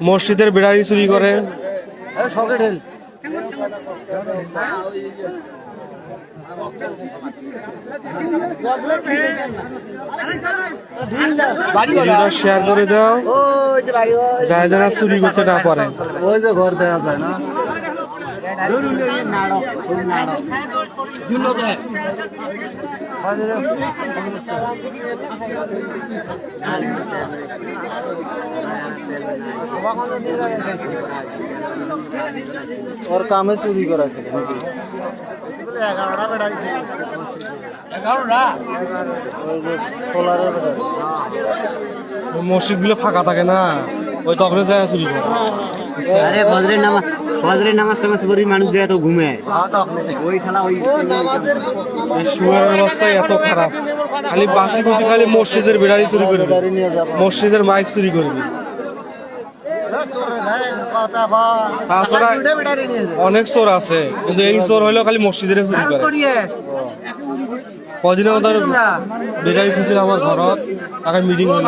মসজিদের বেড়ারি চুরি করে। শেয়ার করে দাও, যায় যারা চুরি করতে না পারে। ওই যে ঘর দেখা যায় না, ওর কামে চুরি করা। মসজিদ গুলো ফাঁকা থাকে না, ওই তখন যায় চুরি করে। আরে ফজরের নামাজ টামাজ পড়ি মানুষ যে এত ঘুমে ওই শালা ওই শুয়ার অবস্থা এত খারাপ, খালি বাসি খুশি খালি মসজিদের বেড়ারি চুরি করবি, মসজিদের মাইক চুরি করবি। তাছাড়া অনেক চোর আছে, কিন্তু এই চোর হইলেও খালি মসজিদের চুরি করে। কদিনের মতো বেড়ারি খুশি আমার ঘরত, তাকে মিটিং হইল।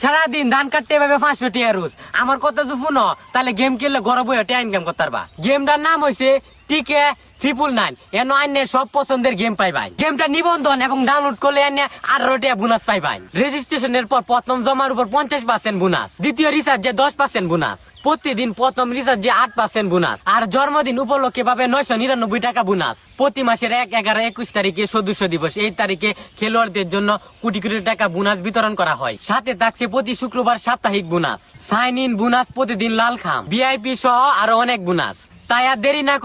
সারাদিন ধান কাটতে পাবে 500 টাকা রোজ। আমার কথা যদি শুনো তাহলে গেম খেললে ঘরে বইয়ে টাকা ইনকাম করতে পারবা। গেমটার নাম হয়েছে টিকে 999। এন আইনের সব পছন্দের গেম পাইবাই। গেমটা নিবন্ধন এবং ডাউনলোড করলে এনে 18 টাকা বোনাস পাইবাই। রেজিস্ট্রেশনের পর প্রথম জমার উপর 50% বোনাস, দ্বিতীয় রিচার্জে 10% বোনাস, প্রতিদিন প্রথম রিচার্জে 8% বোনাস, আর জন্মদিন উপলক্ষে পাবে 999 টাকা বোনাস। প্রতি মাসের 1, 11, 21 তারিখে সদস্য দিবস, এই তারিখে খেলোয়াড়দের জন্য কোটি কোটি টাকা বোনাস বিতরণ করা হয়। সাথে থাকছে প্রতি শুক্রবার সাপ্তাহিক বোনাস, সাইন ইন বোনাস, প্রতিদিন লাল খাম, ভিআইপি সহ আরো অনেক বোনাস। তাই আর দেরি না করে